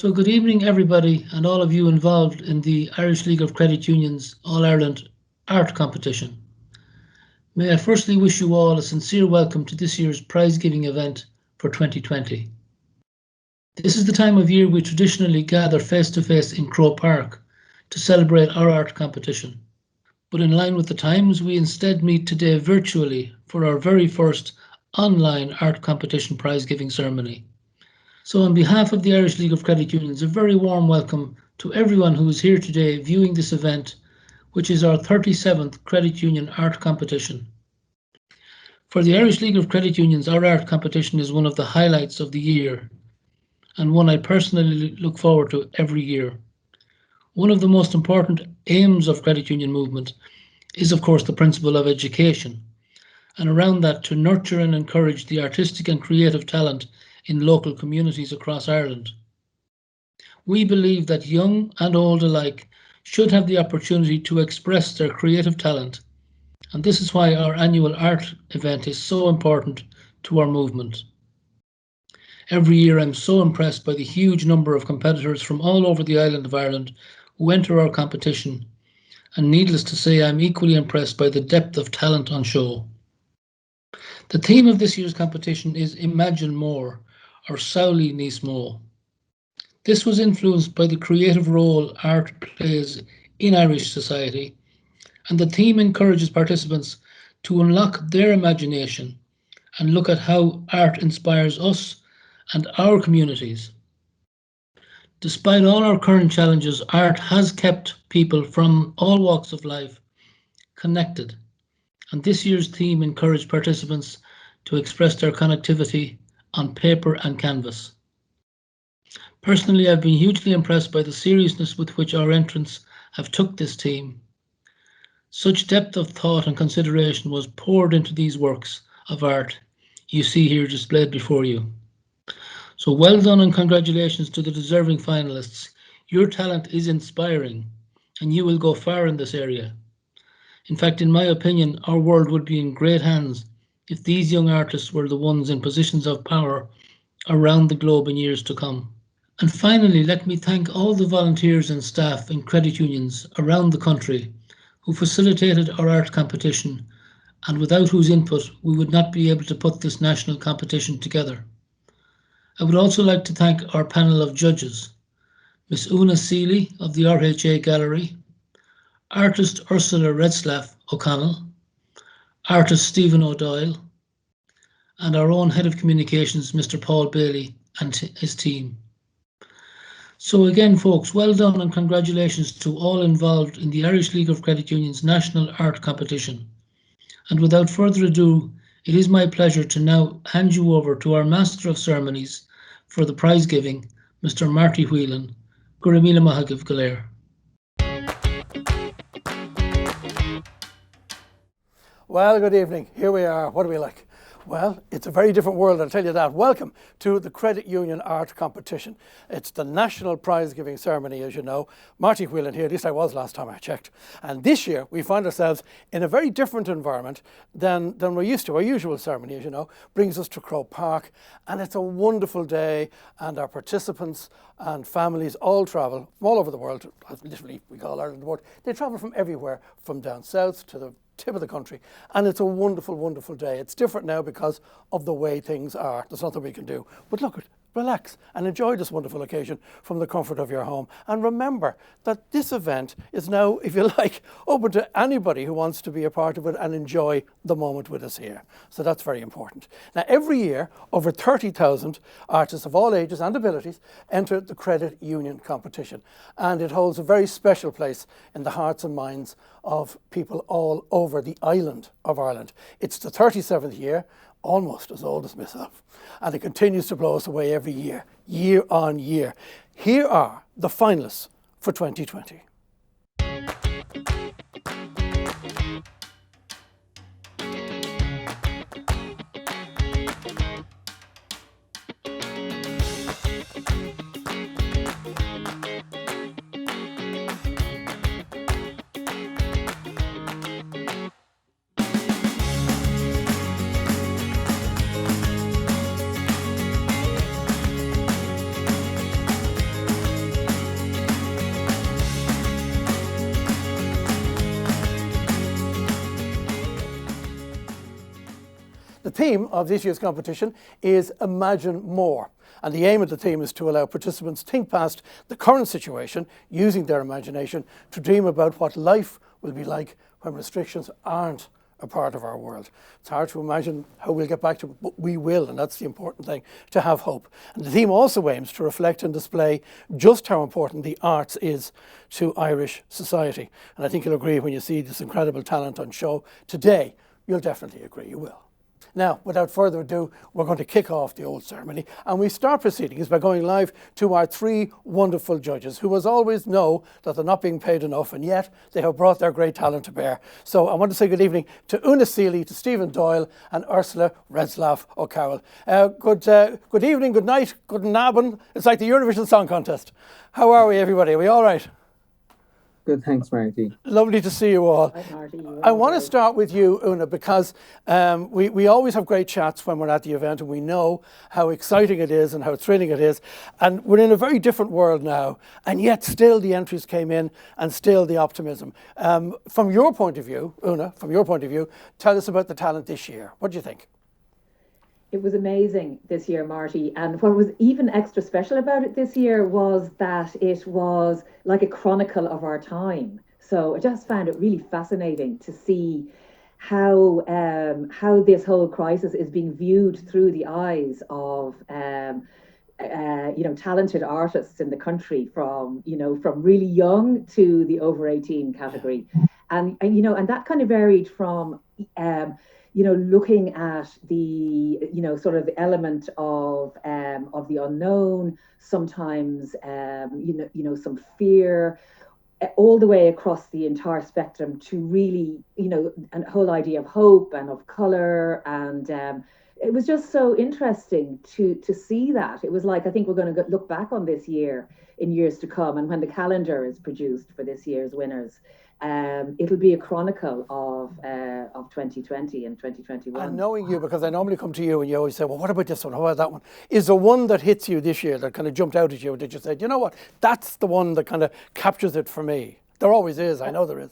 So good evening, everybody, and all of you involved in the Irish League of Credit Unions All-Ireland Art Competition. May I firstly wish you all a sincere welcome to this year's prize-giving event for 2020. This is the time of year we traditionally gather face-to-face in Croke Park to celebrate our art competition. But in line with the times, we instead meet today virtually for our very first online art competition prize-giving ceremony. So on behalf of the Irish League of Credit Unions, a very warm welcome to everyone who is here today viewing this event, which is our 37th Credit Union Art Competition. For the Irish League of Credit Unions, our art competition is one of the highlights of the year and one I personally look forward to every year. One of the most important aims of credit union movement is, of course, the principle of education, and around that to nurture and encourage the artistic and creative talent in local communities across Ireland. We believe that young and old alike should have the opportunity to express their creative talent, and this is why our annual art event is so important to our movement. Every year I'm so impressed by the huge number of competitors from all over the island of Ireland who enter our competition, and needless to say I'm equally impressed by the depth of talent on show. The theme of this year's competition is Imagine More, or Sauli Níos Mó. This was influenced by the creative role art plays in Irish society, and the theme encourages participants to unlock their imagination and look at how art inspires us and our communities. Despite all our current challenges, art has kept people from all walks of life connected, and this year's theme encouraged participants to express their connectivity on paper and canvas. Personally, I've been hugely impressed by the seriousness with which our entrants have took this theme. Such depth of thought and consideration was poured into these works of art you see here displayed before you. So well done and congratulations to the deserving finalists. Your talent is inspiring and you will go far in this area. In fact, in my opinion, our world would be in great hands if these young artists were the ones in positions of power around the globe in years to come. And finally, let me thank all the volunteers and staff in credit unions around the country who facilitated our art competition and without whose input we would not be able to put this national competition together. I would also like to thank our panel of judges, Miss Una Seeley of the RHA Gallery, artist Ursula Redslaff O'Connell, artist Stephen O'Doyle, and our own Head of Communications, Mr. Paul Bailey, and his team. So again, folks, well done and congratulations to all involved in the Irish League of Credit Unions National Art Competition. And without further ado, it is my pleasure to now hand you over to our Master of Ceremonies for the prize giving, Mr. Marty Whelan. Guramila Mahagiv Galer. Well, good evening. Here we are. What do we like? Well, it's a very different world, I'll tell you that. Welcome to the Credit Union Art Competition. It's the national prize-giving ceremony, as you know. Marty Whelan here, at least I was last time I checked. And this year, we find ourselves in a very different environment than we're used to. Our usual ceremony, as you know, brings us to Croke Park, and it's a wonderful day, and our participants and families all travel from all over the world. Literally, we call Ireland the world. They travel from everywhere, from down south to the tip of the country, and it's a wonderful, wonderful day. It's different now because of the way things are. There's nothing we can do. But look, relax and enjoy this wonderful occasion from the comfort of your home. And remember that this event is now, if you like, open to anybody who wants to be a part of it and enjoy the moment with us here. So that's very important. Now, every year, over 30,000 artists of all ages and abilities enter the Credit Union competition. And it holds a very special place in the hearts and minds of people all over the island of Ireland. It's the 37th year, almost as old as myself, and it continues to blow us away every year, year on year. Here are the finalists for 2020. theme of this year's competition is Imagine More. And the aim of the theme is to allow participants to think past the current situation using their imagination to dream about what life will be like when restrictions aren't a part of our world. It's hard to imagine how we'll get back to it, but we will, and that's the important thing, to have hope. And the theme also aims to reflect and display just how important the arts is to Irish society. And I think you'll agree when you see this incredible talent on show today. You'll definitely agree, you will. Now, without further ado, we're going to kick off the old ceremony, and we start proceedings by going live to our three wonderful judges, who as always know that they're not being paid enough, and yet they have brought their great talent to bear. So I want to say good evening to Una Seeley, to Stephen Doyle, and Ursula Retzlaff O'Carroll. Good evening, good night, good nabben. It's like the Eurovision Song Contest. How are we, everybody? Are we all right? Good, thanks, Marty. Lovely to see you all. Hi, Marty. I want to start with you, Una, because we always have great chats when we're at the event, and we know how exciting it is and how thrilling it is. And we're in a very different world now, and yet still the entries came in and still the optimism. From your point of view, Una, from your point of view, tell us about the talent this year. What do you think? It was amazing this year, Marty. And what was even extra special about it this year was that it was like a chronicle of our time. So I just found it really fascinating to see how this whole crisis is being viewed through the eyes of talented artists in the country, from really young to the over 18 category, and that kind of varied from looking at the, sort of element of the unknown, sometimes, some fear, all the way across the entire spectrum to really, a whole idea of hope and of color. And it was just so interesting to see that. It was like, I think we're going to look back on this year in years to come. And when the calendar is produced for this year's winners, it'll be a chronicle of 2020 and 2021. And knowing you, because I normally come to you and you always say, well, what about this one? How about that one? Is there one that hits you this year that kind of jumped out at you that you said, you know what, that's the one that kind of captures it for me? There always is. I know there is.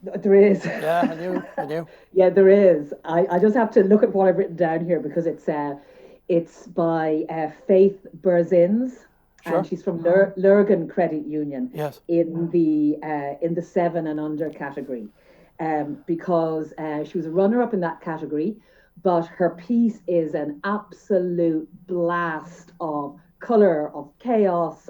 There is. Yeah, I knew. Yeah, there is. I just have to look at what I've written down here, because it's by Faith Burzins. Sure. And she's from Lurgan Credit Union. Yes. In the 7 and under category, because she was a runner-up in that category, but her piece is an absolute blast of colour, of chaos,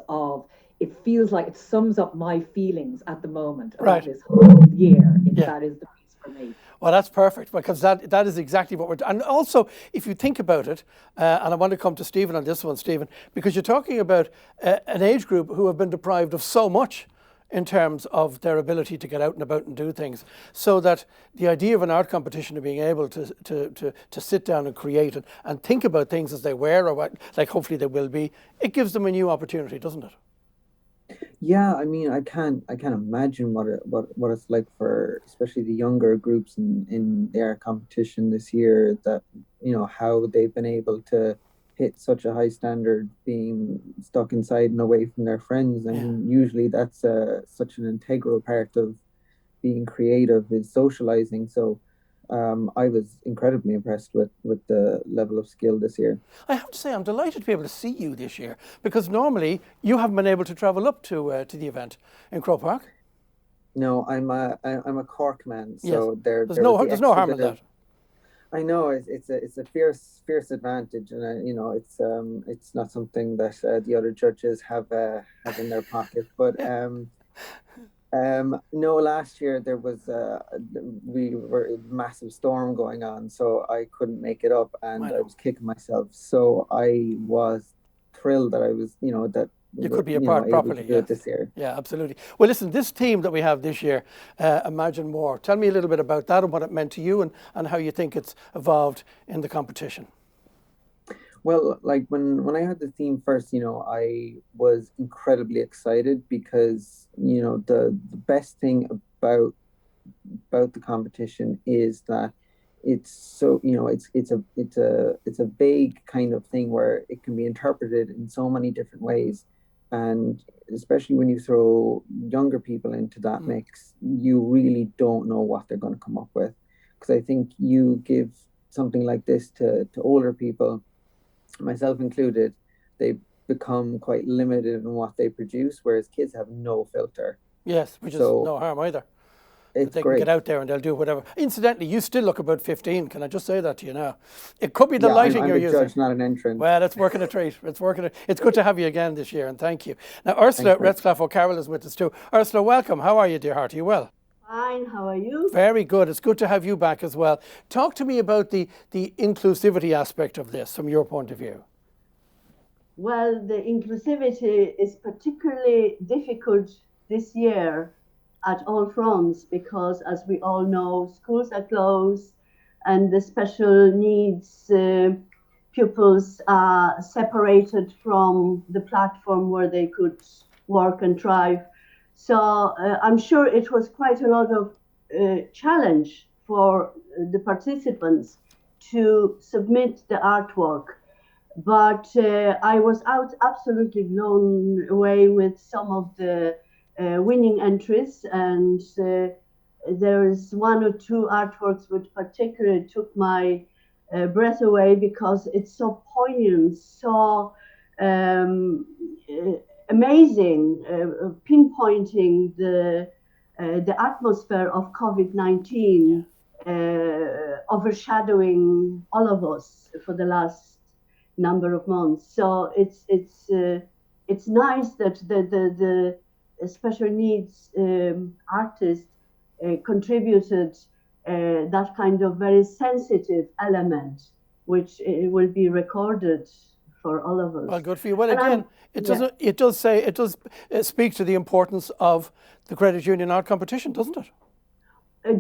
it feels like it sums up my feelings at the moment about this whole year. That is the piece for me. Well, that's perfect, because that is exactly what we're doing. And also, if you think about it, and I want to come to Stephen on this one, Stephen, because you're talking about an age group who have been deprived of so much in terms of their ability to get out and about and do things, so that the idea of an art competition and being able to sit down and create and think about things as they were, or what, like hopefully they will be, it gives them a new opportunity, doesn't it? Yeah, I mean, I can't imagine what it's like for especially the younger groups in their competition this year. That how they've been able to hit such a high standard, being stuck inside and away from their friends. I mean, usually that's such an integral part of being creative, is socializing. So I was incredibly impressed with the level of skill this year. I have to say, I'm delighted to be able to see you this year, because normally you haven't been able to travel up to the event in Croke Park. No, I'm a Cork man, so yes. There's no harm in that. I know it's a fierce advantage, and it's not something that the other judges have in their pocket, but. No, last year there was a massive storm going on, so I couldn't make it up, and I was kicking myself. So I was thrilled that I was, that you could be a part properly. Do it this year. Yeah, absolutely. Well, listen, this theme that we have this year, Imagine More. Tell me a little bit about that and what it meant to you, and how you think it's evolved in the competition. Well, like when I had the theme first, I was incredibly excited, because the best thing about the competition is that it's so it's a vague kind of thing where it can be interpreted in so many different ways, and especially when you throw younger people into that mix, you really don't know what they're going to come up with, because I think you give something like this to older people, myself included, they become quite limited in what they produce, whereas kids have no filter. Yes, which is no harm either. It's they great. can get out there and they'll do whatever. Incidentally, you still look about 15. Can I just say that to you now? It could be the lighting you're using. I'm a judge, not an entrant. Well, it's working a treat. It's good to have you again this year, and thank you. Now, Ursula Retzlaff O'Carroll is with us too. Ursula, welcome. How are you, dear heart? Are you well? Fine, how are you? Very good. It's good to have you back as well. Talk to me about the inclusivity aspect of this from your point of view. Well, the inclusivity is particularly difficult this year at all fronts because, as we all know, schools are closed and the special needs pupils are separated from the platform where they could work and thrive. So I'm sure it was quite a lot of challenge for the participants to submit the artwork. But I was absolutely blown away with some of the winning entries, and there's one or two artworks which particularly took my breath away because it's so poignant, so amazing, pinpointing the atmosphere of COVID-19 overshadowing all of us for the last number of months. So it's nice that the special needs artist contributed that kind of very sensitive element, which will be recorded for all of us. Well, good for you. Well, again, it does speak to the importance of the Credit Union Art Competition, doesn't it?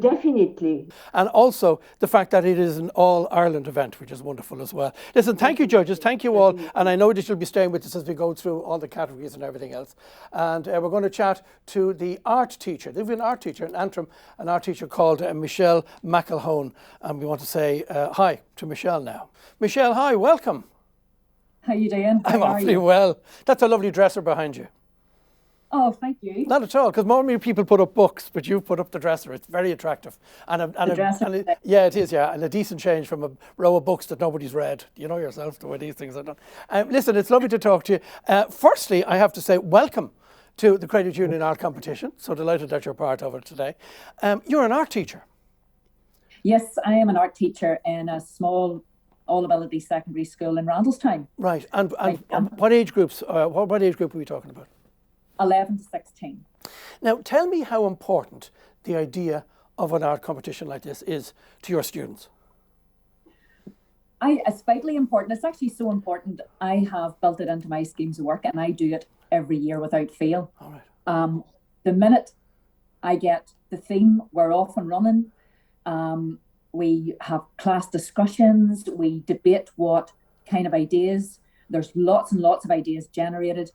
Definitely. And also the fact that it is an all-Ireland event, which is wonderful as well. Listen, thank you, judges. Thank you all. And I know that you'll be staying with us as we go through all the categories and everything else. And we're going to chat to the art teacher. There's an art teacher in Antrim, an art teacher called Michelle McElhone. And we want to say hi to Michelle now. Michelle, hi, welcome. How you doing? I'm awfully well. That's a lovely dresser behind you. Oh, thank you. Not at all, because normally people put up books, but you've put up the dresser. It's very attractive. Yeah, it is, yeah. And a decent change from a row of books that nobody's read. You know yourself the way these things are done. Listen, it's lovely to talk to you. Firstly, I have to say welcome to the Credit Union Art Competition. So delighted that you're part of it today. You're an art teacher. Yes, I am an art teacher in a small all-ability secondary school in Randallstown. Right, and what age groups? What age group are we talking about? 11 to 16. Now, tell me how important the idea of an art competition like this is to your students. It's vitally important. It's actually so important. I have built it into my schemes of work, and I do it every year without fail. All right. The minute I get the theme, we're off and running. We have class discussions. We debate what kind of ideas. There's lots and lots of ideas generated,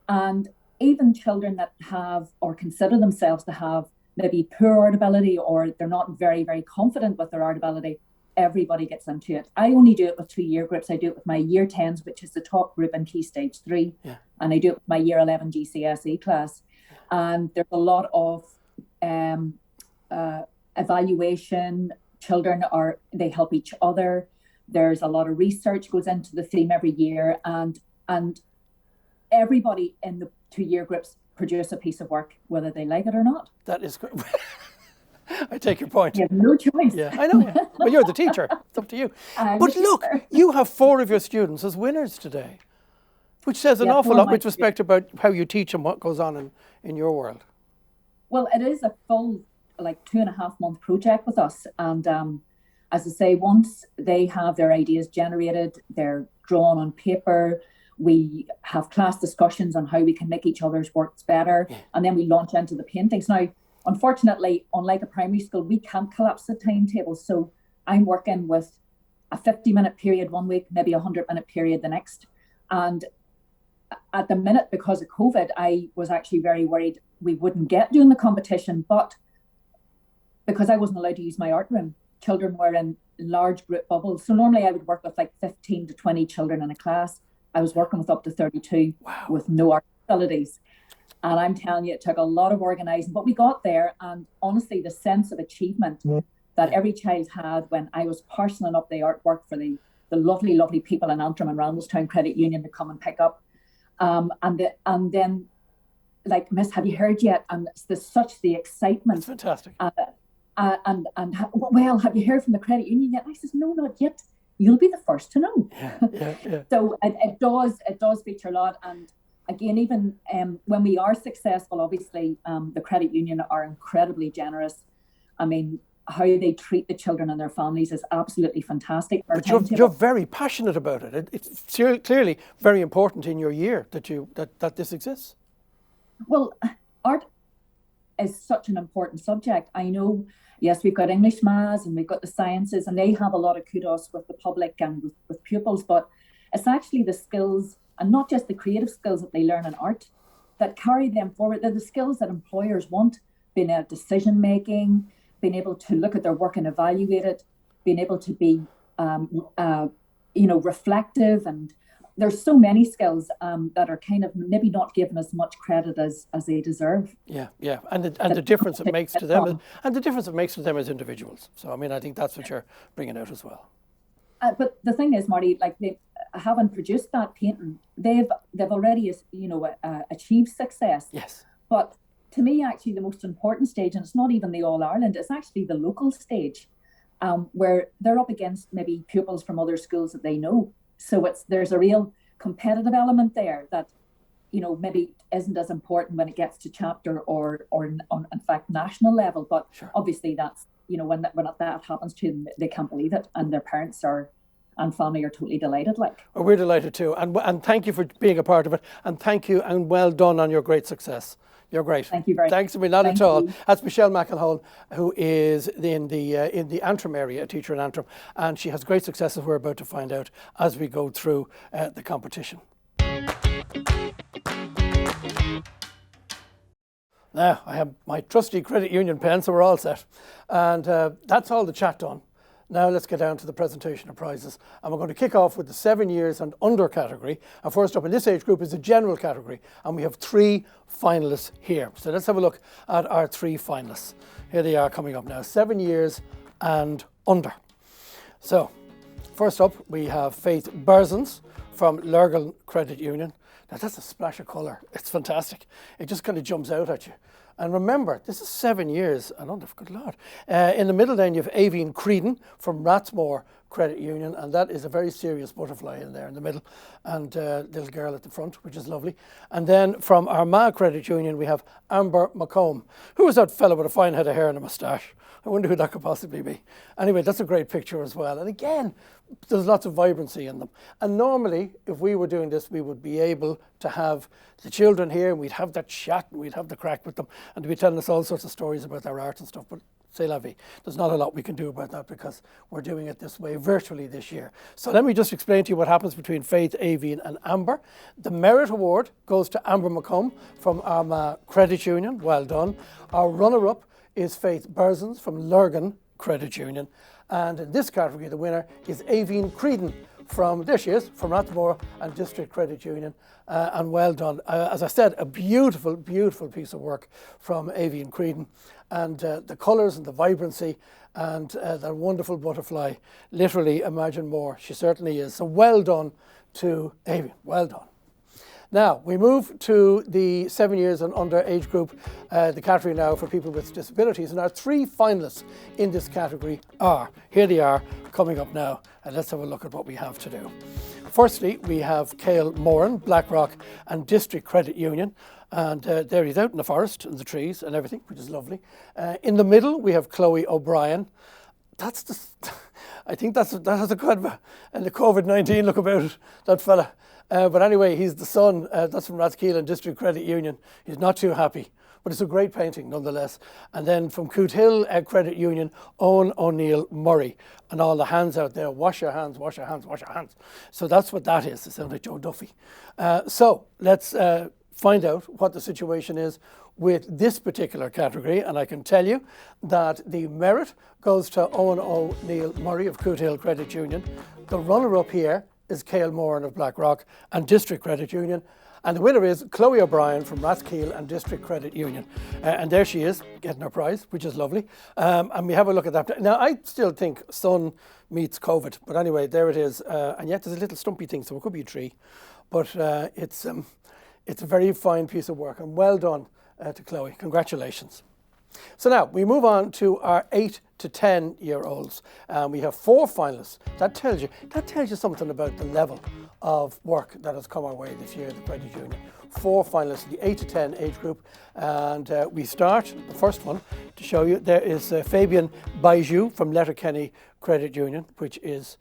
and even children that have or consider themselves to have maybe poor art ability, or they're not very, very confident with their art ability, everybody gets into it. I only do it with 2 year groups. I do it with my year 10s, which is the top group in Key Stage 3. Yeah. And I do it with my year 11 GCSE class. And there's a lot of evaluation. Children they help each other. There's a lot of research goes into the theme every year, and everybody in the 2 year groups produce a piece of work, whether they like it or not. That is great. I take your point. You have no choice. Yeah, I know. Yeah. Well, you're the teacher. It's up to you. But look, you have 4 of your students as winners today, which says an awful lot with respect about how you teach and what goes on in your world. Well, it is a full 2.5 month project with us. And as I say, once they have their ideas generated, they're drawn on paper, we have class discussions on how we can make each other's works better. And then we launch into the paintings. Now, unfortunately, unlike a primary school, we can't collapse the timetable. So I'm working with a 50-minute period one week, maybe a 100-minute period the next. And at the minute, because of COVID, I was actually very worried we wouldn't get doing the competition. But because I wasn't allowed to use my art room, children were in large group bubbles. So normally I would work with 15 to 20 children in a class. I was working with up to 32 with no art facilities. And I'm telling you, it took a lot of organising, but we got there. And honestly, the sense of achievement that every child had when I was parceling up the artwork for the lovely, lovely people in Antrim and Randallstown Credit Union to come and pick up. And then, like, Miss, have you heard yet? And such the excitement. It's fantastic. Well, have you heard from the credit union yet? And I says, no, not yet. You'll be the first to know. Yeah. So it does feature a lot. And again, even when we are successful, obviously, the credit union are incredibly generous. I mean, how they treat the children and their families is absolutely fantastic. But you're very passionate about it. It's clearly very important in your year that this exists. Well, art is such an important subject. I know, yes, we've got English, Maths, and we've got the sciences, and they have a lot of kudos with the public and with pupils, but it's actually the skills, and not just the creative skills that they learn in art, that carry them forward. They're the skills that employers want, being a decision-making, being able to look at their work and evaluate it, being able to be, reflective. And there's so many skills that are kind of maybe not given as much credit as they deserve. Yeah. And the difference it makes to them, and the difference it makes to them as individuals. So, I mean, I think that's what you're bringing out as well. But the thing is, Marty, like, they haven't produced that painting. They've already, achieved success. Yes. But to me, actually, the most important stage, and it's not even the All Ireland, it's actually the local stage, where they're up against maybe pupils from other schools that they know. So there's a real competitive element there that, maybe isn't as important when it gets to chapter or on, in fact, national level. But sure. Obviously that's, when that happens to them, they can't believe it, and their parents and family are totally delighted. Well, we're delighted too, and thank you for being a part of it, and thank you and well done on your great success. You're great. Thank you very much. Thanks to me, not at all. That's Michelle McElhone, who is in the Antrim area, a teacher in Antrim, and she has great success, as we're about to find out as we go through the competition. Now, I have my trusty credit union pen, so we're all set. And that's all the chat done. Now let's get down to the presentation of prizes. And we're going to kick off with the 7 years and under category. And first up in this age group is the general category. And we have 3 finalists here. So let's have a look at our 3 finalists. Here they are coming up now, 7 years and under. So first up, we have Faith Berzens from Lurgan Credit Union. Now that's a splash of colour. It's fantastic. It just kind of jumps out at you. And remember, this is 7 years and under, good Lord. In the middle then you have Aveen Creedon from Rathmore Credit Union, and that is a very serious butterfly in there in the middle, and little girl at the front, which is lovely. And then from Armagh Credit Union we have Amber McComb. Who is that fellow with a fine head of hair and a moustache? I wonder who that could possibly be. Anyway, that's a great picture as well. And again, there's lots of vibrancy in them. And normally, if we were doing this, we would be able to have the children here, and we'd have that chat, and we'd have the crack with them, and they'd be telling us all sorts of stories about their art and stuff. But c'est la vie. There's not a lot we can do about that because we're doing it this way virtually this year. So let me just explain to you what happens between Faith, Aveen and Amber. The Merit Award goes to Amber McComb from Armagh Credit Union. Well done. Our runner-up is Faith Berzens from Lurgan Credit Union. And in this category, the winner is Aveen Creedon from, there she is, from Rathmore and District Credit Union. And well done. As I said, a beautiful, beautiful piece of work from Aveen Creedon. And the colours and the vibrancy and that wonderful butterfly, literally imagine more. She certainly is. So well done to Aveen. Well done. Now, we move to the 7 years and under age group, the category now for people with disabilities. And our 3 finalists in this category are, here they are, coming up now. And let's have a look at what we have to do. Firstly, we have Cale Moran, Blackrock and District Credit Union. And there he's out in the forest and the trees and everything, which is lovely. In the middle, we have Chloe O'Brien. I think that has a kind of and the COVID-19 look about it, that fella. But anyway, he's the son, that's from Rathkeelan District Credit Union. He's not too happy, but it's a great painting nonetheless. And then from Cootehill Credit Union, Owen O'Neill Murray. And all the hands out there, wash your hands, wash your hands, wash your hands. So that's what that is. It sounds like Joe Duffy. So let's find out what the situation is with this particular category. And I can tell you that the merit goes to Owen O'Neill Murray of Cootehill Credit Union. The runner-up here is Cale Moran of Blackrock and District Credit Union. And the winner is Chloe O'Brien from Rathkeil and District Credit Union. And there she is, getting her prize, which is lovely. And we have a look at that. Now, I still think sun meets COVID. But anyway, there it is. And yet there's a little stumpy thing, so it could be a tree. But it's a very fine piece of work. And well done to Chloe. Congratulations. So now we move on to our 8 to 10-year-olds. We have 4 finalists. That tells you something about the level of work that has come our way this year, the Credit Union. 4 finalists in the 8 to 10 age group. And we start, the first one, to show you, there is Fabian Baiju from Letterkenny Credit Union, which is,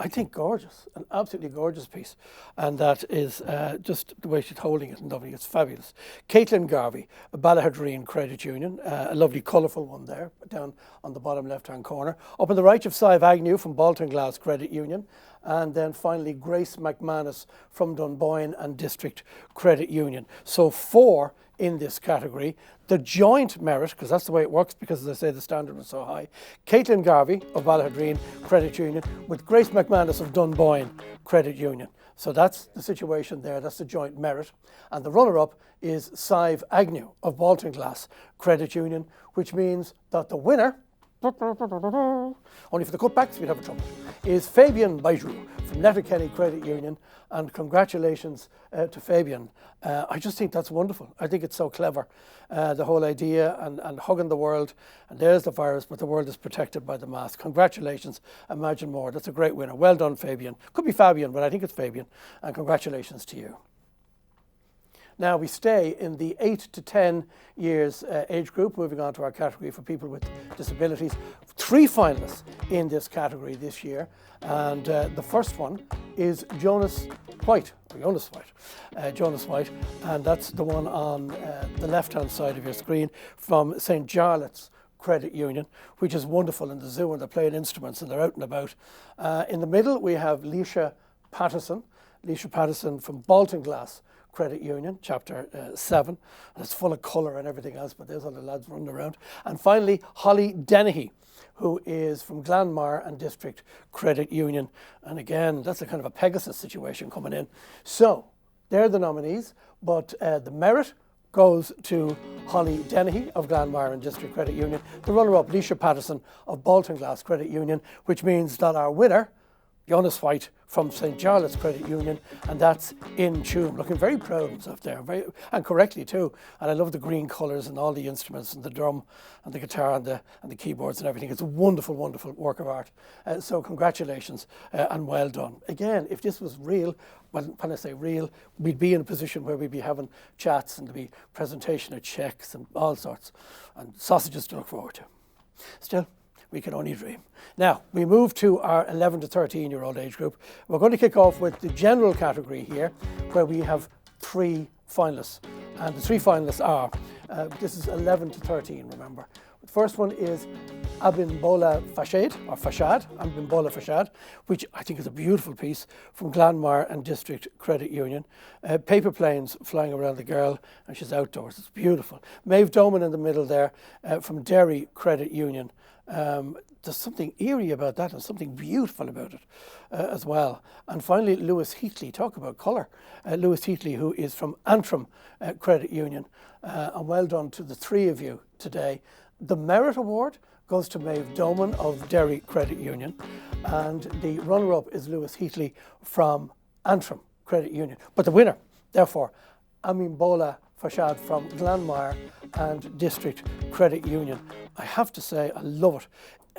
I think, gorgeous, an absolutely gorgeous piece. And that is just the way she's holding it and lovely. It's fabulous. Caitlin Garvey, Ballahadreen Credit Union, a lovely colourful one there, down on the bottom left-hand corner. Up on the right, of Sive Agnew from Baltinglass Credit Union. And then finally, Grace McManus from Dunboyne and District Credit Union. So 4 in this category. The joint merit, because that's the way it works, because as I say, the standard was so high. Caitlin Garvey of Ballahadreen Credit Union with Grace McManus of Dunboyne Credit Union. So that's the situation there. That's the joint merit. And the runner-up is Sive Agnew of Baltinglass Credit Union, which means that the winner, only for the cutbacks we'd have a trouble, is Fabian Baiju from Letterkenny Credit Union. And congratulations to Fabian. I just think that's wonderful. I think it's so clever, the whole idea and hugging the world. And there's the virus, but the world is protected by the mask. Congratulations. Imagine more. That's a great winner. Well done, Fabian. Could be Fabian, but I think it's Fabian. And congratulations to you. Now we stay in the 8 to 10 years age group, moving on to our category for people with disabilities. 3 finalists in this category this year. And the first one is Jonas White, and that's the one on the left-hand side of your screen from St. Jarlath's Credit Union, which is wonderful in the zoo, and they're playing instruments and they're out and about. In the middle, we have Leisha Patterson from Baltinglass Credit Union, Chapter 7. And it's full of colour and everything else, but there's all the lads running around. And finally, Holly Dennehy, who is from Glanmire and District Credit Union. And again, that's a kind of a Pegasus situation coming in. So, they're the nominees, but the merit goes to Holly Dennehy of Glanmire and District Credit Union. The runner-up, Leisha Patterson of Baltinglass Credit Union, which means that our winner, Jonas White from St. Jarlath's Credit Union, and that's in tune. Looking very proud of himself there, and correctly too. And I love the green colours and all the instruments and the drum and the guitar and the keyboards and everything. It's a wonderful, wonderful work of art. So congratulations and well done. Again, if this was real, when I say real, we'd be in a position where we'd be having chats and there'd be presentation of cheques and all sorts, and sausages to look forward to. Still, we can only dream. Now, we move to our 11 to 13-year-old age group. We're going to kick off with the general category here, where we have 3 finalists. And the 3 finalists are, this is 11 to 13, remember. The first one is Abimbola Fashad, which I think is a beautiful piece from Glanmire and District Credit Union. Paper planes flying around the girl, and she's outdoors. It's beautiful. Maeve Doman in the middle there from Derry Credit Union. There's something eerie about that and something beautiful about it as well. And finally, Lewis Heatley, talk about colour. Lewis Heatley, who is from Antrim Credit Union. And well done to the 3 of you today. The Merit Award goes to Maeve Doman of Derry Credit Union. And the runner-up is Lewis Heatley from Antrim Credit Union. But the winner, therefore, Abimbola Fashad from Glanmire and District Credit Union. I have to say, I love it.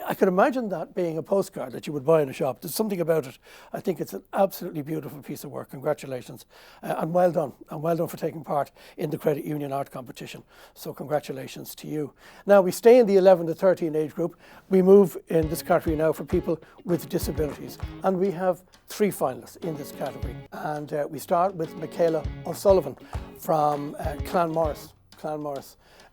I could imagine that being a postcard that you would buy in a shop. There's something about it. I think it's an absolutely beautiful piece of work. Congratulations. And well done. And well done for taking part in the Credit Union Art Competition. So congratulations to you. Now, we stay in the 11 to 13 age group. We move in this category now for people with disabilities. And we have 3 finalists in this category. And we start with Michaela O'Sullivan from Clanmorris.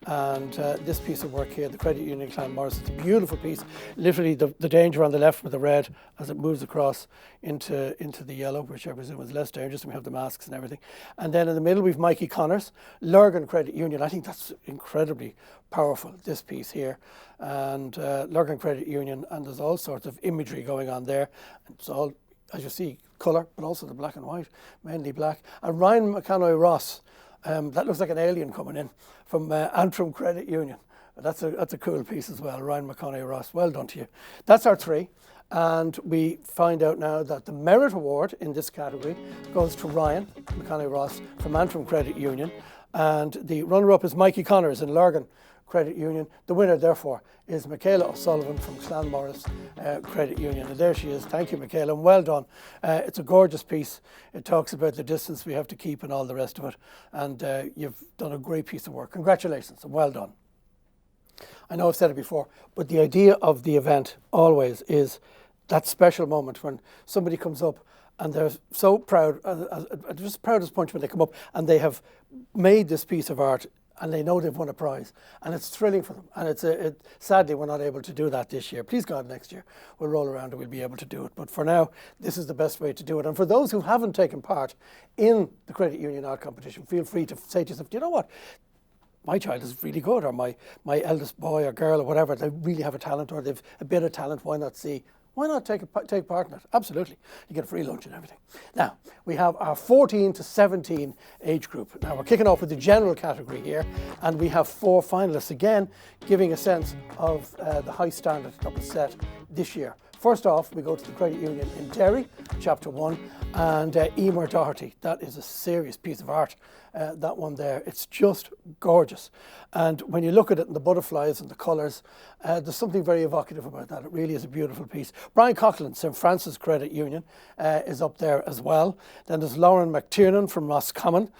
And this piece of work here, the Credit Union Clanmorris, it's a beautiful piece. Literally the danger on the left with the red as it moves across into the yellow, which I presume is less dangerous, and we have the masks and everything. And then in the middle we've Mikey Connors, Lurgan Credit Union. I think that's incredibly powerful, this piece here. And Lurgan Credit Union, and there's all sorts of imagery going on there. And it's all, as you see, colour, but also the black and white, mainly black. And Ryan McCannoy Ross, that looks like an alien coming in from Antrim Credit Union. That's a cool piece as well, Ryan McCannoy Ross. Well done to you. That's our three. And we find out now that the Merit Award in this category goes to Ryan McCannoy Ross from Antrim Credit Union. And the runner-up is Mikey Connors in Lurgan Credit Union. The winner, therefore, is Michaela O'Sullivan from Clanmorris Credit Union. And there she is. Thank you, Michaela, and well done. It's a gorgeous piece. It talks about the distance we have to keep and all the rest of it. And you've done a great piece of work. Congratulations and well done. I know I've said it before, but the idea of the event always is that special moment when somebody comes up and they're so proud, just proud as punch when they come up and they have made this piece of art and they know they've won a prize, and it's thrilling for them. And sadly, we're not able to do that this year. Please God, next year we'll roll around and we'll be able to do it. But for now, this is the best way to do it. And for those who haven't taken part in the Credit Union Art Competition, feel free to say to yourself, do you know what? My child is really good, or my eldest boy or girl or whatever, they really have a talent, or they've a bit of talent. Why not take part in it? Absolutely. You get a free lunch and everything. Now, we have our 14 to 17 age group. Now, we're kicking off with the general category here, and we have 4 finalists, again, giving a sense of the high standard that was set this year. First off, we go to the Credit Union in Derry, Chapter 1, and Emer Doherty. That is a serious piece of art, that one there. It's just gorgeous. And when you look at it and the butterflies and the colours, there's something very evocative about that. It really is a beautiful piece. Brian Coughlin, St Francis Credit Union, is up there as well. Then there's Lauren McTiernan from Roscommon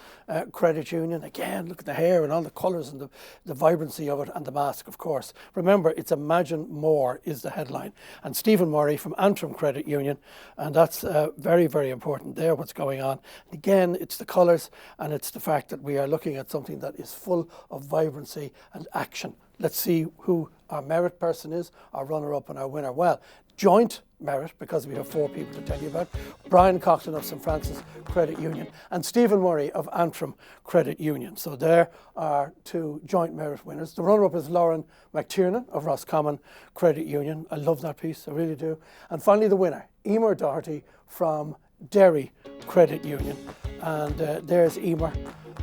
Credit Union. Again, look at the hair and all the colours and the vibrancy of it, and the mask, of course. Remember, it's Imagine More is the headline. And Stephen Murray from Antrim Credit Union, and that's very, very important there, what's going on. And again, it's the colours, and it's the fact that we are looking at something that is full of vibrancy and action. Let's see who our merit person is, our runner-up and our winner. Well, joint merit, because we have 4 people to tell you about. Brian Coughlin of St Francis Credit Union and Stephen Murray of Antrim Credit Union. So there are 2 joint merit winners. The runner-up is Lauren McTiernan of Roscommon Credit Union. I love that piece, I really do. And finally the winner, Emer Doherty from Derry Credit Union. And there's Emer.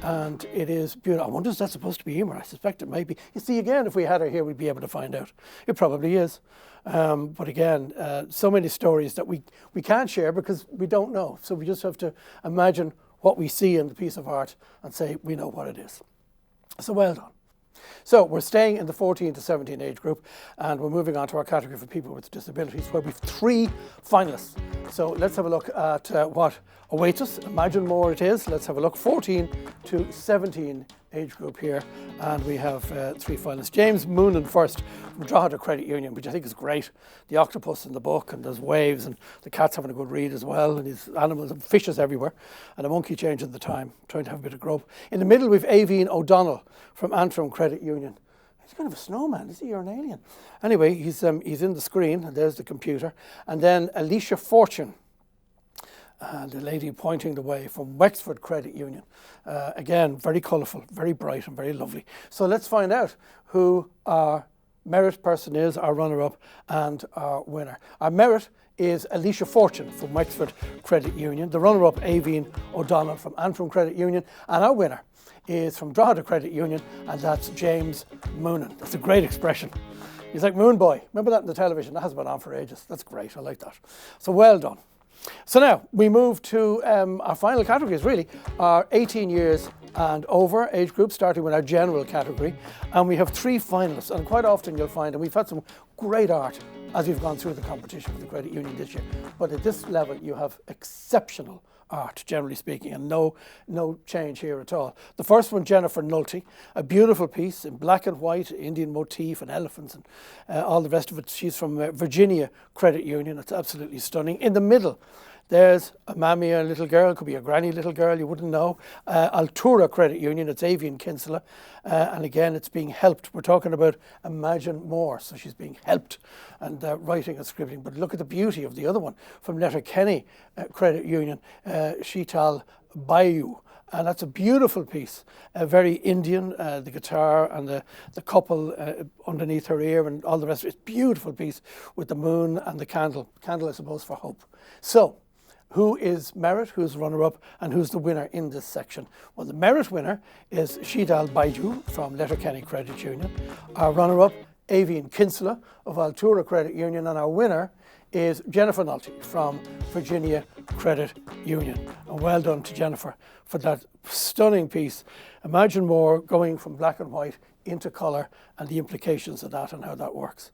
And it is beautiful. I wonder, is that supposed to be Emer? I suspect it might be. You see, again, if we had her here, we'd be able to find out. It probably is. But again, so many stories that we can't share because we don't know. So we just have to imagine what we see in the piece of art and say, we know what it is. So well done. So we're staying in the 14 to 17 age group, and we're moving on to our category for people with disabilities, where we've 3 finalists. So let's have a look at what awaits us. Imagine More it is. Let's have a look. 14 to 17 age group here, and we have 3 finalists. James Moonan first from Drogheda Credit Union, which I think is great. The octopus in the book, and there's waves, and the cat's having a good read as well, and these animals and fishes everywhere, and a monkey changing the time, trying to have a bit of grub. In the middle, we've Aveen O'Donnell from Antrim Credit Union. He's kind of a snowman, is he, or an alien? Anyway, he's in the screen, and there's the computer. And then Alicia Fortune, the lady pointing the way, from Wexford Credit Union. Again, very colourful, very bright and very lovely. So let's find out who our merit person is, our runner-up and our winner. Our merit is Alicia Fortune from Wexford Credit Union. The runner-up, Aveen O'Donnell from Antrim Credit Union. And our winner is from Drogheda Credit Union, and that's James Moonan. That's a great expression. He's like Moon Boy. Remember that in the television? That has been on for ages. That's great. I like that. So well done. So now we move to our final categories, really, our 18 years and over age group, starting with our general category. And we have 3 finalists. And quite often you'll find, and we've had some great art as we've gone through the competition for the Credit Union this year. But at this level, you have exceptional art, generally speaking, and no change here at all. The first one, Jennifer Nulty, a beautiful piece in black and white, Indian motif and elephants and all the rest of it. She's from Virginia Credit Union. It's absolutely stunning. In the middle, there's a mammy, a little girl, could be a granny little girl, you wouldn't know. Altura Credit Union, it's Avian Kinsella, and again, it's being helped. We're talking about Imagine More, so she's being helped and writing and scribbling. But look at the beauty of the other one from Letterkenny Credit Union, Sheetal Bayou. And that's a beautiful piece, very Indian, the guitar and the couple underneath her ear and all the rest. It's a beautiful piece with the moon and the candle, I suppose, for hope. So Who is merit, who's runner-up, and who's the winner in this section? Well, the merit winner is Shidal Baiju from Letterkenny Credit Union. Our runner-up, Avian Kinsella of Altura Credit Union, and our winner is Jennifer Nolte from Virginia Credit Union. And well done to Jennifer for that stunning piece. Imagine more going from black and white into colour and the implications of that and how that works.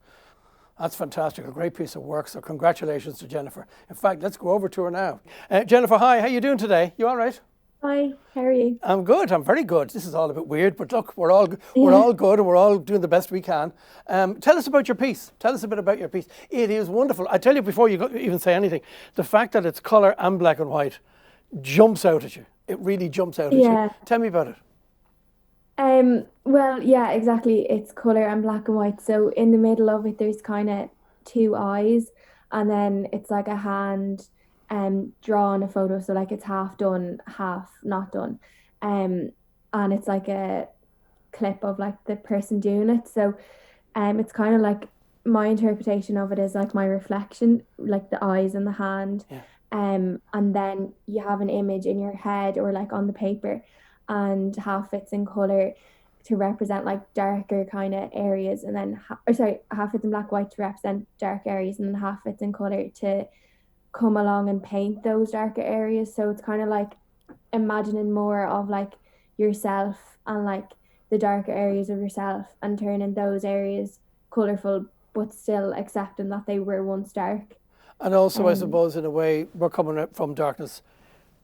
That's fantastic, a great piece of work, so congratulations to Jennifer. In fact, let's go over to her now. Jennifer, hi, how are you doing today? You all right? Hi, how are you? I'm good, I'm very good. This is all a bit weird, but look, we're all good and we're all doing the best we can. Tell us about your piece. Tell us a bit about your piece. It is wonderful. I tell you before you even say anything, the fact that it's colour and black and white jumps out at you. It really jumps out at you. Tell me about it. Well, yeah, exactly. It's colour and black and white. So in the middle of it, there's kind of two eyes, and then it's like a hand drawn a photo. So like it's half done, half not done. And it's like a clip of like the person doing it. So it's kind of like my interpretation of it is like my reflection, like the eyes and the hand. Yeah. And then you have an image in your head or like on the paper, and half it's in colour to represent like darker kind of areas, and then half it's in black and white to represent dark areas, and then half it's in colour to come along and paint those darker areas. So it's kind of like imagining more of like yourself and like the darker areas of yourself and turning those areas colourful, but still accepting that they were once dark. And also, I suppose, in a way, we're coming from darkness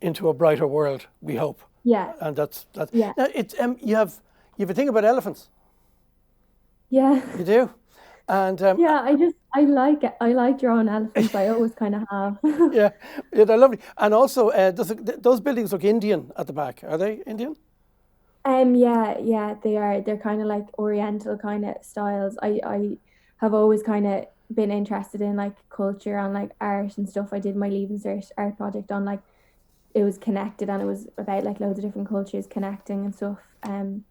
into a brighter world, we hope. Yeah. And that's yeah. Now, it's you have a thing about elephants. Yeah. You do. And yeah, I like it. I like drawing elephants. I always kind of have. yeah, they're lovely. And also, those buildings look Indian at the back. Are they Indian? Yeah, they are. They're kind of like Oriental kind of styles. I have always kind of been interested in like culture and like art and stuff. I did my Leaving Cert art project on like, it was connected and it was about like loads of different cultures connecting and stuff. So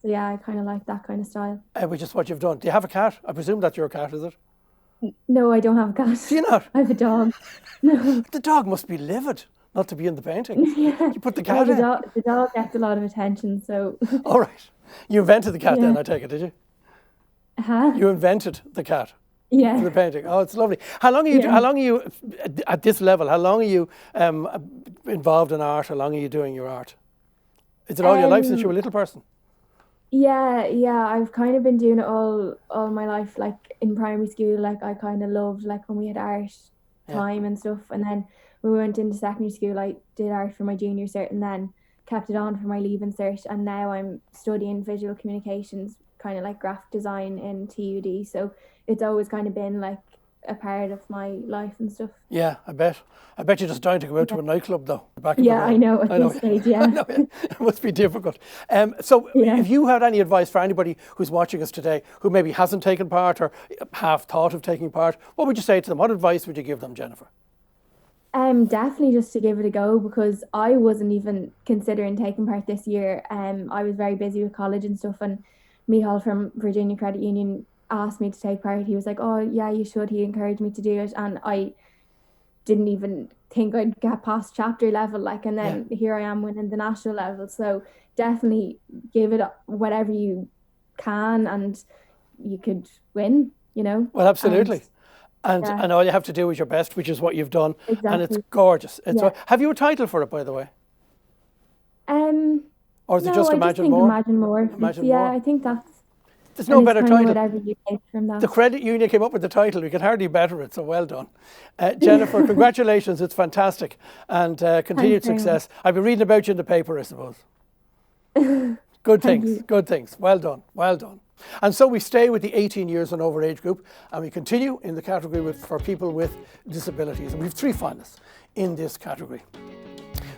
yeah, I kind of like that kind of style. Which is what you've done. Do you have a cat? I presume that's your cat, is it? No, I don't have a cat. Do you not? I have a dog. No. The dog must be livid not to be in the painting. Yeah. You put the cat in. The dog gets a lot of attention, so. All right. You invented the cat then, I take it, did you? Huh? You invented the cat. Yeah. For the painting. Oh, it's lovely. How long are you at this level? How long are you involved in art? How long are you doing your art? Is it all your life since you were a little person? Yeah. I've kind of been doing it all my life. Like in primary school, like I kind of loved like when we had art time and stuff. And then when we went into secondary school, I did art for my junior cert and then kept it on for my Leaving Cert. And now I'm studying visual communications, kind of like graphic design in TUD. So it's always kind of been like a part of my life and stuff. Yeah, I bet you're just dying to go out to a nightclub though. I know at this stage, yeah. I know, yeah. It must be difficult. So if you had any advice for anybody who's watching us today who maybe hasn't taken part or half thought of taking part, what would you say to them? What advice would you give them, Jennifer? Definitely just to give it a go, because I wasn't even considering taking part this year. I was very busy with college and stuff, and Michal from Virginia Credit Union asked me to take part. He was like, oh yeah, you should. He encouraged me to do it, and I didn't even think I'd get past chapter level, like, and then here I am winning the national level. So definitely give it whatever you can, and you could win, you know. Well, absolutely. And all you have to do is your best, which is what you've done. Exactly. And it's gorgeous. Have you a title for it, by the way? Or is it just Imagine More? Imagine More. Imagine More. I think that's. There's no better title. Whatever you take from that. The Credit Union came up with the title. We could hardly better it, so well done. Jennifer, congratulations. It's fantastic. And continued success. I've been reading about you in the paper, I suppose. Good things. Well done. And so we stay with the 18 years and over age group, and we continue in the category for people with disabilities. And we have 3 finalists in this category.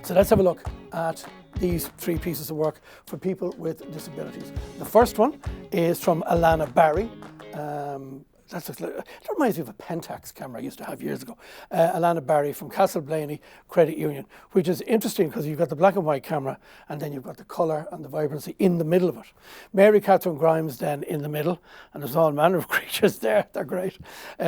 So let's have a look at these 3 pieces of work for people with disabilities. The first one is from Alana Barry. That reminds me of a Pentax camera I used to have years ago. Alana Barry from Castleblaney Credit Union, which is interesting because you've got the black and white camera and then you've got the colour and the vibrancy in the middle of it. Mary Catherine Grimes then in the middle, and there's all manner of creatures there, they're great,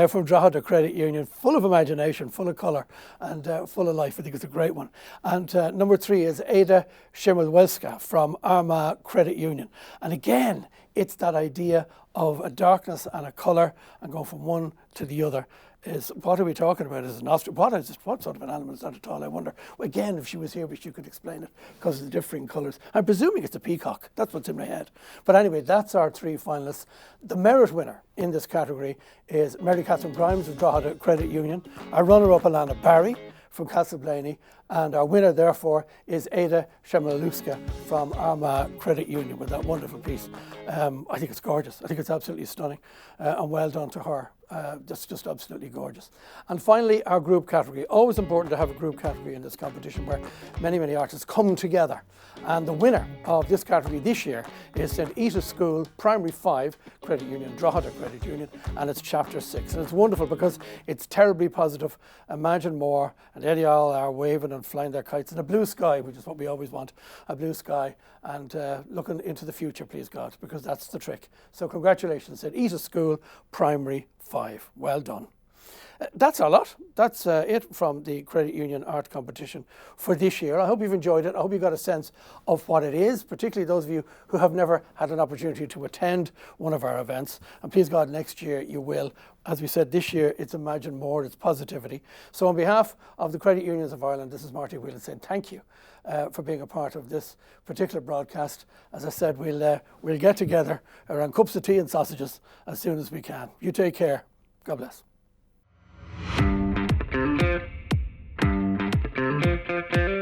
from Drogheda Credit Union, full of imagination, full of colour and full of life. I think it's a great one. And number 3 is Ada Shimmelwelska from Armagh Credit Union. And again, it's that idea of a darkness and a colour and going from one to the other. Is what are we talking about? Is an ostrich? What sort of an animal is that at all? I wonder. Again, if she was here, she could explain it because of the differing colours. I'm presuming it's a peacock. That's what's in my head. But anyway, that's our 3 finalists. The merit winner in this category is Mary Catherine Grimes of Drogheda Credit Union. Our runner-up, Alana Barry from Castleblaney, and our winner therefore is Ada Shemalaluska from Armagh Credit Union with that wonderful piece. I think it's gorgeous. I think it's absolutely stunning, and well done to her. Just absolutely gorgeous. And finally, our group category. Always important to have a group category in this competition where many artists come together. And the winner of this category this year is St. Ita's School Primary 5 Credit Union, Drogheda Credit Union, and it's Chapter 6. And it's wonderful because it's terribly positive. Imagine more, and they all are waving and flying their kites in a blue sky, which is what we always want, a blue sky, and looking into the future, please God, because that's the trick. So congratulations, St. Ita's School Primary 5. Well done. That's our lot. That's it from the Credit Union Art Competition for this year. I hope you've enjoyed it. I hope you got a sense of what it is, particularly those of you who have never had an opportunity to attend one of our events. And please God, next year you will. As we said, this year it's Imagine More, it's positivity. So on behalf of the Credit Unions of Ireland, this is Marty Whelan saying thank you for being a part of this particular broadcast. As I said, we'll get together around cups of tea and sausages as soon as we can. You take care. God bless. Thank you.